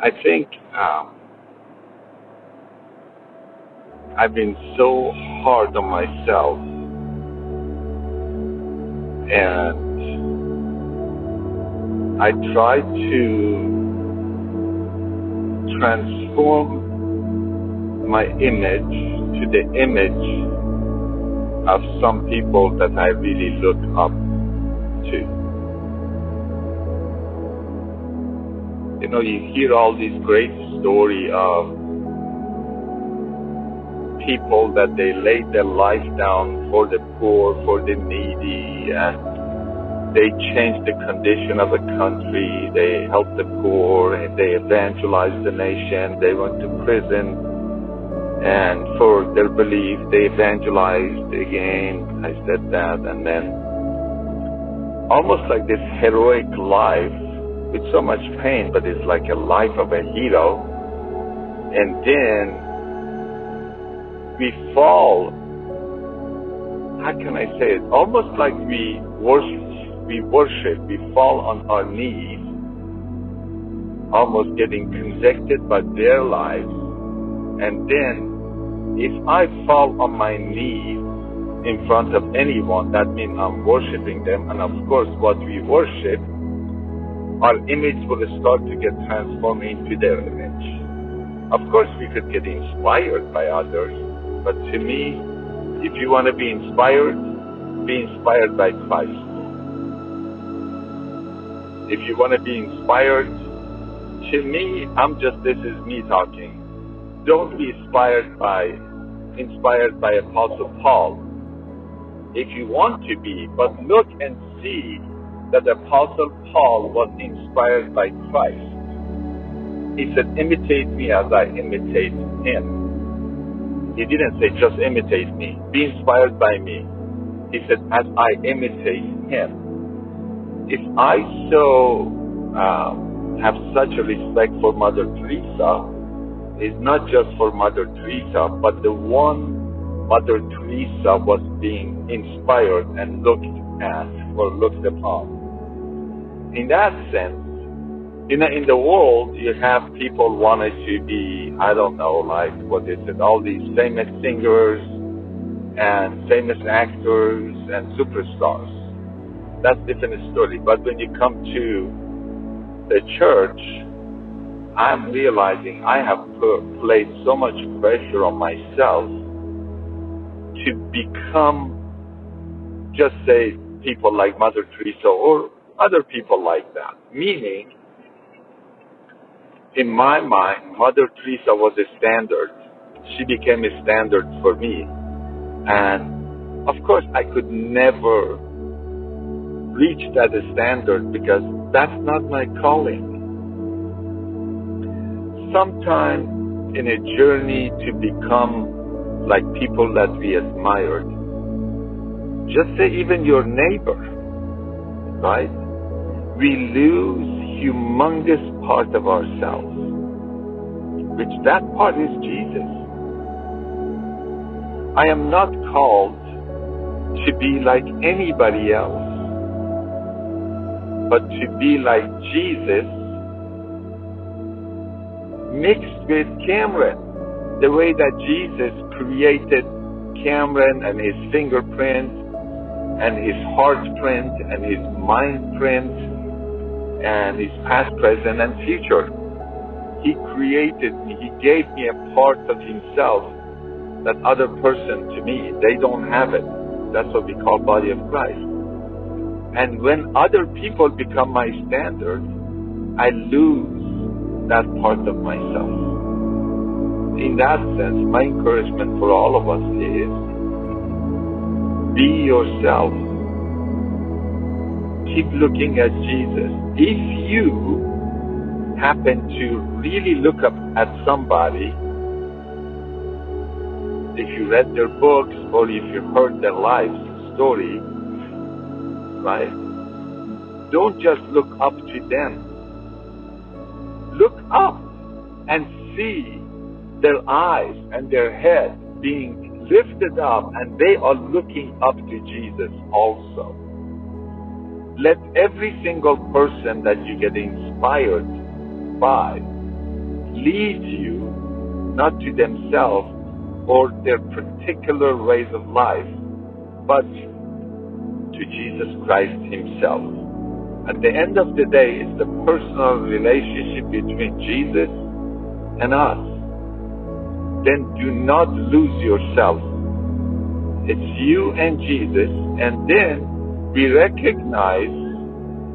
I think I've been so hard on myself, and I try to transform my image to the image of some people that I really look up to. You know, you hear all these great stories of people that they laid their life down for the poor, for the needy, and they changed the condition of a country, they helped the poor, and they evangelized the nation, they went to prison, and for their belief, they evangelized again, I said that, and then almost like this heroic life with so much pain, but it's like a life of a hero, and then we fall, how can I say it, almost like we worship, we fall on our knees, almost getting convicted by their lives. And then, if I fall on my knees in front of anyone, that means I'm worshiping them. And of course, what we worship, our image will start to get transformed into their image. Of course, we could get inspired by others. But to me, if you want to be inspired by Christ. If you want to be inspired, to me, this is me talking. Don't be inspired by Apostle Paul. If you want to be, but look and see that Apostle Paul was inspired by Christ. He said, imitate me as I imitate him. He didn't say just imitate me, be inspired by me. He said, as I imitate him. If I have such a respect for Mother Teresa, it's not just for Mother Teresa, but the one Mother Teresa was being inspired and looked at or looked upon. In that sense, in the world, you have people wanting to be, I don't know, like what is it, all these famous singers and famous actors and superstars. That's a different story. But when you come to the church, I'm realizing I have placed so much pressure on myself to become, just say, people like Mother Teresa or other people like that. Meaning, in my mind, Mother Teresa was a standard. She became a standard for me. And, of course, I could never reach that standard because that's not my calling. Sometime in a journey to become like people that we admired, just say even your neighbor, right? We lose humongous part of ourselves, which that part is Jesus. I am not called to be like anybody else, but to be like Jesus mixed with Kamran. The way that Jesus created Kamran and his fingerprints and his heart print and his mind print and his past, present, and future. He created me. He gave me a part of himself that other person, to me, they don't have it. That's what we call body of Christ. And when other people become my standard, I lose that part of myself. In that sense, my encouragement for all of us is, be yourself. Keep looking at Jesus. If you happen to really look up at somebody, if you read their books or if you heard their life story, right? Don't just look up to them. Look up and see their eyes and their head being lifted up, and they are looking up to Jesus also. Let every single person that you get inspired by lead you not to themselves or their particular ways of life, but to Jesus Christ himself. At the end of the day, it's the personal relationship between Jesus and us. Then do not lose yourself. It's you and Jesus, and then we recognize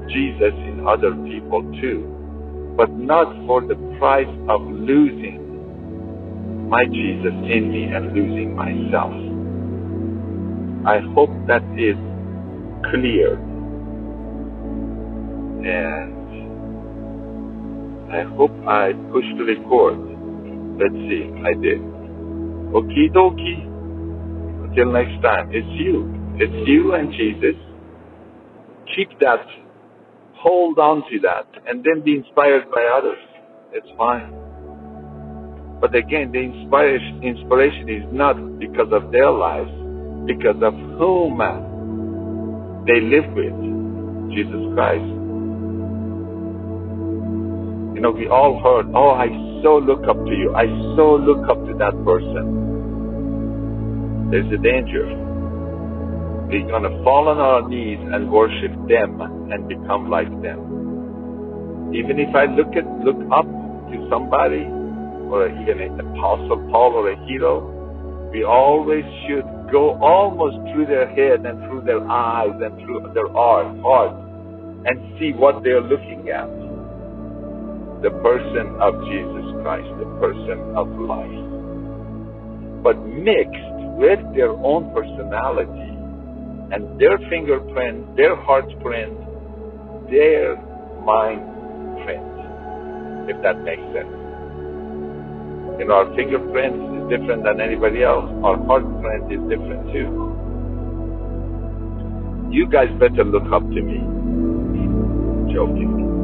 Jesus in other people too, but not for the price of losing my Jesus in me and losing myself. I hope that is clear, and I hope I pushed record. Let's see, I did. Okie dokie. Until next time, it's you. It's you and Jesus. Keep that, hold on to that, and then be inspired by others. It's fine. But again, the inspiration is not because of their lives, because of whom they live with, Jesus Christ. You know, we all heard, oh, I so look up to you. I so look up to that person. There's a danger. We're going to fall on our knees and worship them and become like them. Even if I look up to somebody, or even an apostle Paul or a hero, we always should go almost through their head and through their eyes and through their heart and see what they're looking at. The person of Jesus Christ, the person of life. But mixed with their own personality and their fingerprint, their heart print, their mind print, if that makes sense. You know, our fingerprint is different than anybody else. Our heart print is different too. You guys better look up to me. Joking.